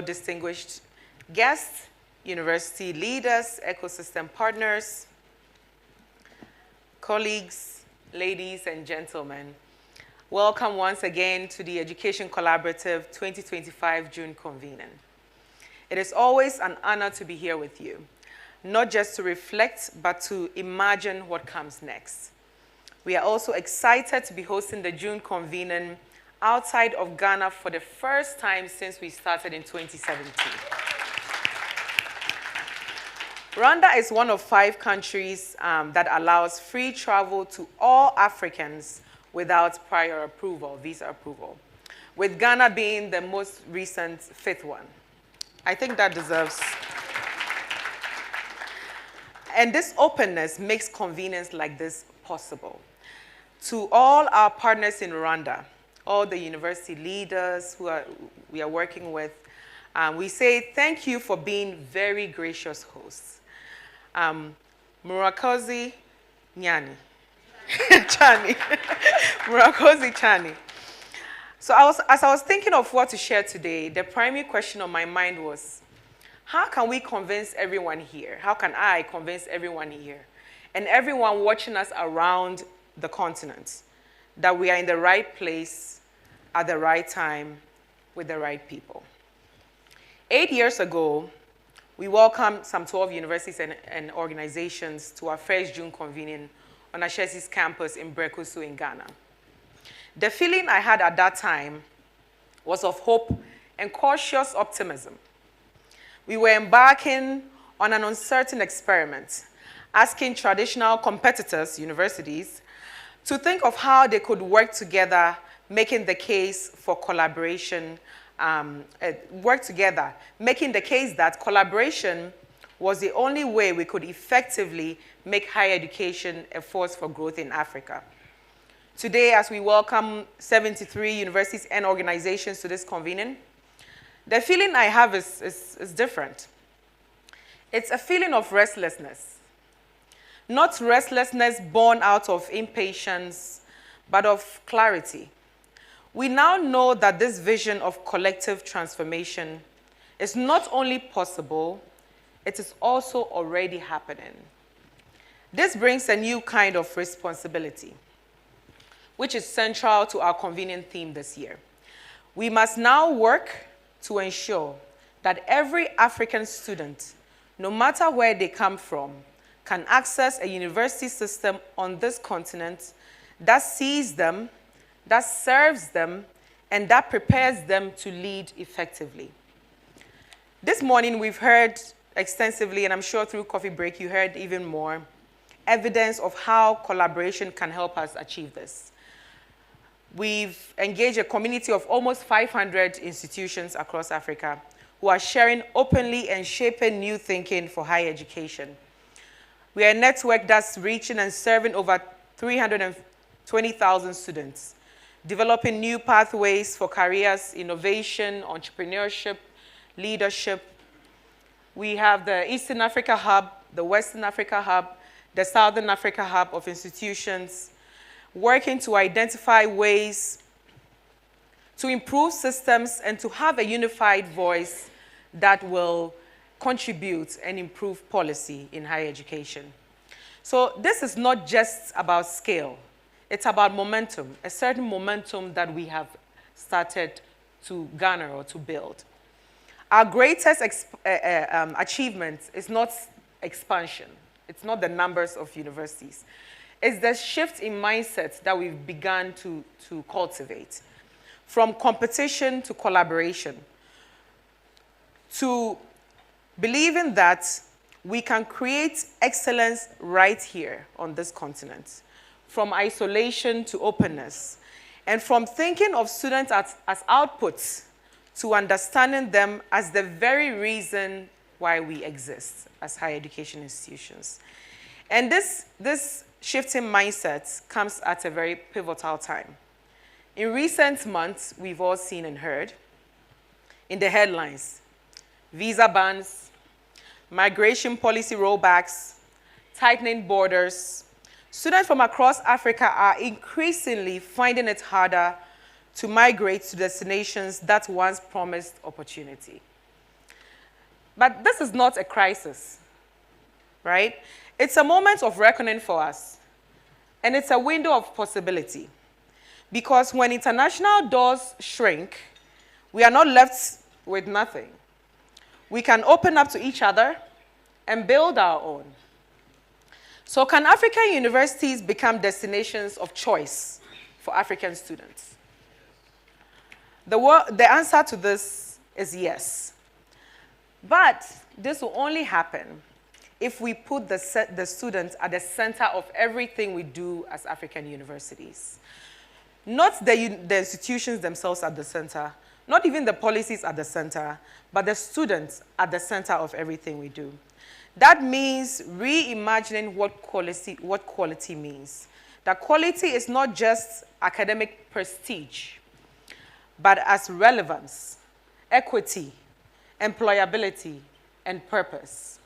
distinguished guests, university leaders, ecosystem partners, colleagues, ladies and gentlemen. Welcome once again to the Education Collaborative 2025 June Convening. It is always an honor to be here with you, not just to reflect, but to imagine what comes next. We are also excited to be hosting the June Convening outside of Ghana for the first time since we started in 2017. Rwanda is one of 5 countries that allows free travel to all Africans without prior approval, visa approval, with Ghana being the most recent 5th one. I think that deserves. And this openness makes convenience like this possible. To all our partners in Rwanda, all the university leaders we are working with, we say thank you for being very gracious hosts. Murakoze Nyani. Chani. Murakoze Chani. So as I was thinking of what to share today, the primary question on my mind was, how can we convince everyone here? How can I convince everyone here and everyone watching us around the continent that we are in the right place at the right time with the right people? 8 years ago, we welcomed some 12 universities and organizations to our first June convening on Ashesi's campus in Brekusu in Ghana. The feeling I had at that time was of hope and cautious optimism. We were embarking on an uncertain experiment, asking traditional competitors, universities, to think of how they could work together, making the case for collaboration, making the case that collaboration was the only way we could effectively make higher education a force for growth in Africa. Today, as we welcome 73 universities and organizations to this convening, the feeling I have is different. It's a feeling of restlessness. Not restlessness born out of impatience, but of clarity. We now know that this vision of collective transformation is not only possible, it is also already happening. This brings a new kind of responsibility, which is central to our convening theme this year. We must now work to ensure that every African student, no matter where they come from, can access a university system on this continent that sees them, that serves them, and that prepares them to lead effectively. This morning, we've heard extensively, and I'm sure through coffee break, you heard even more, evidence of how collaboration can help us achieve this. We've engaged a community of almost 500 institutions across Africa who are sharing openly and shaping new thinking for higher education. We are a network that's reaching and serving over 320,000 students, developing new pathways for careers, innovation, entrepreneurship, leadership. We have the Eastern Africa Hub, the Western Africa Hub, the Southern Africa Hub of institutions, working to identify ways to improve systems and to have a unified voice that will contribute and improve policy in higher education. So this is not just about scale. It's about momentum, a certain momentum that we have started to garner or to build. Our greatest achievement is not expansion. It's not the numbers of universities. It's the shift in mindset that we've begun to cultivate. From competition to collaboration, to believing that we can create excellence right here on this continent, from isolation to openness, and from thinking of students as outputs to understanding them as the very reason why we exist as higher education institutions. And this shifting mindset comes at a very pivotal time. In recent months, we've all seen and heard in the headlines, visa bans, migration policy rollbacks, tightening borders. Students from across Africa are increasingly finding it harder to migrate to destinations that once promised opportunity. But this is not a crisis, right? It's a moment of reckoning for us, and it's a window of possibility. Because when international doors shrink, we are not left with nothing. We can open up to each other and build our own. So can African universities become destinations of choice for African students? The answer to this is yes. But this will only happen if we put the students at the center of everything we do as African universities. Not the institutions themselves at the center, not even the policies at the center, but the students at the center of everything we do. That means reimagining what quality means. That quality is not just academic prestige, but as relevance, equity, employability, and purpose.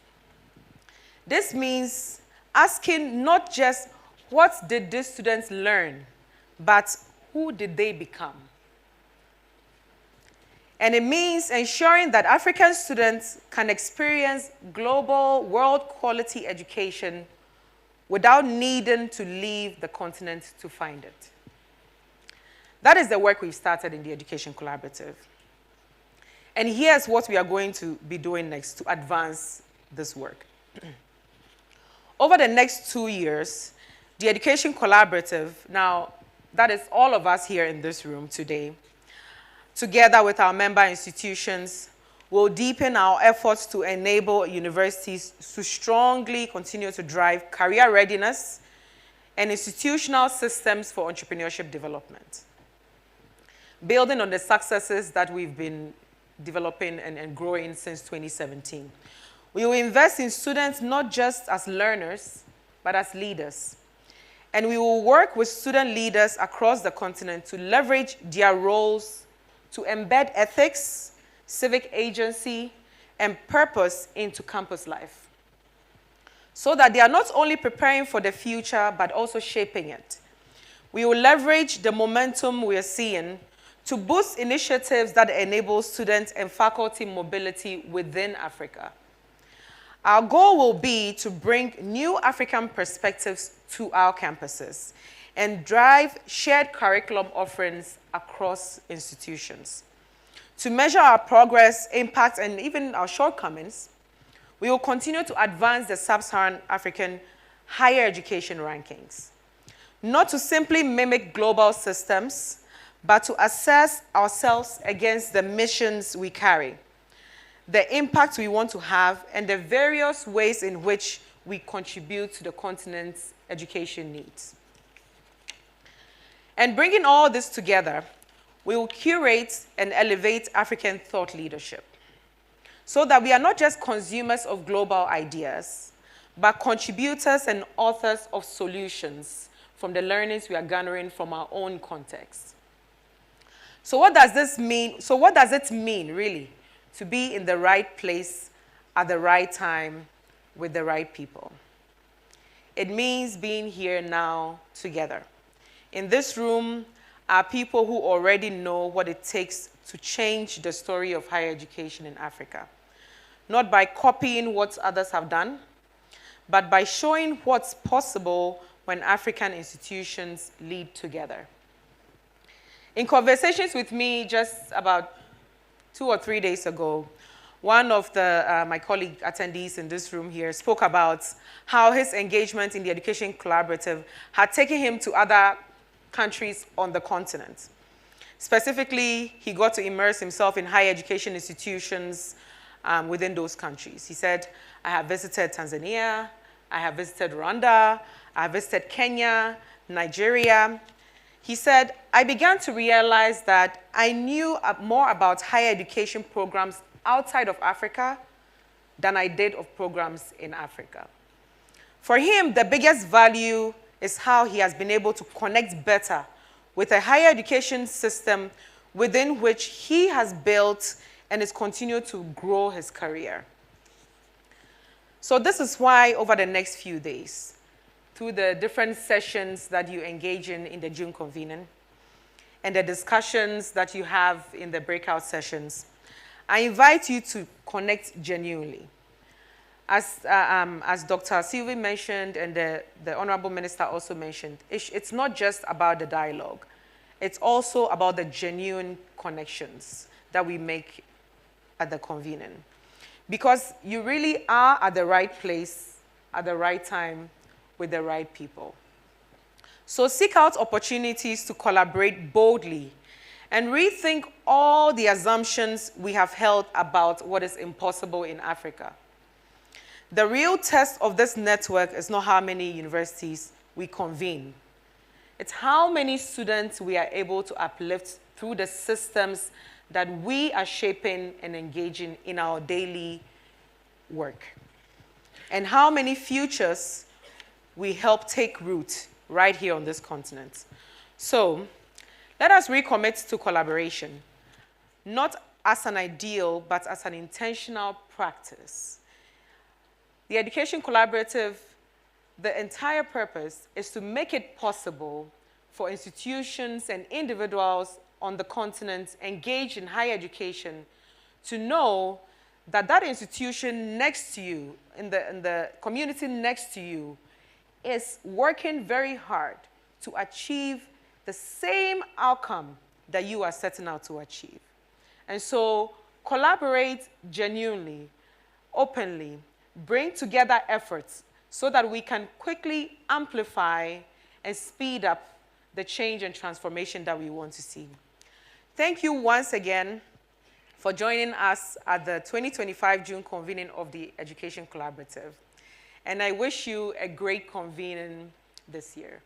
This means asking not just what did these students learn, but who did they become? And it means ensuring that African students can experience global, world-quality education without needing to leave the continent to find it. That is the work we've started in the Education Collaborative. And here's what we are going to be doing next to advance this work. Over the next 2 years, the Education Collaborative, now that is all of us here in this room today, together with our member institutions, will deepen our efforts to enable universities to strongly continue to drive career readiness and institutional systems for entrepreneurship development. Building on the successes that we've been developing and growing since 2017. We will invest in students not just as learners, but as leaders. And we will work with student leaders across the continent to leverage their roles to embed ethics, civic agency, and purpose into campus life, so that they are not only preparing for the future, but also shaping it. We will leverage the momentum we are seeing to boost initiatives that enable student and faculty mobility within Africa. Our goal will be to bring new African perspectives to our campuses and drive shared curriculum offerings across institutions. To measure our progress, impact, and even our shortcomings, we will continue to advance the sub-Saharan African higher education rankings, not to simply mimic global systems, but to assess ourselves against the missions we carry, the impact we want to have, and the various ways in which we contribute to the continent's education needs. And bringing all this together, we will curate and elevate African thought leadership so that we are not just consumers of global ideas, but contributors and authors of solutions from the learnings we are garnering from our own context. So what does this mean? So what does it mean, really, to be in the right place at the right time with the right people? It means being here now together. In this room are people who already know what it takes to change the story of higher education in Africa, not by copying what others have done, but by showing what's possible when African institutions lead together. In conversations with me just about 2 or 3 days ago, one of my colleague attendees in this room here spoke about how his engagement in the Education Collaborative had taken him to other countries on the continent. Specifically, he got to immerse himself in higher education institutions within those countries. He said, I have visited Tanzania, I have visited Rwanda, I have visited Kenya, Nigeria. He said, I began to realize that I knew more about higher education programs outside of Africa than I did of programs in Africa. For him, the biggest value is how he has been able to connect better with a higher education system within which he has built and is continuing to grow his career. So this is why over the next few days, through the different sessions that you engage in the June convening and the discussions that you have in the breakout sessions, I invite you to connect genuinely. As Dr. Sylvie mentioned and the Honorable Minister also mentioned, it's not just about the dialogue. It's also about the genuine connections that we make at the convening. Because you really are at the right place, at the right time, with the right people. So seek out opportunities to collaborate boldly and rethink all the assumptions we have held about what is impossible in Africa. The real test of this network is not how many universities we convene. It's how many students we are able to uplift through the systems that we are shaping and engaging in our daily work. And how many futures we help take root right here on this continent. So let us recommit to collaboration, not as an ideal, but as an intentional practice. The Education Collaborative, the entire purpose is to make it possible for institutions and individuals on the continent engaged in higher education to know that that institution next to you, in the community next to you, is working very hard to achieve the same outcome that you are setting out to achieve. And so collaborate genuinely, openly, bring together efforts so that we can quickly amplify and speed up the change and transformation that we want to see. Thank you once again for joining us at the 2025 June convening of the Education Collaborative. And I wish you a great convening this year.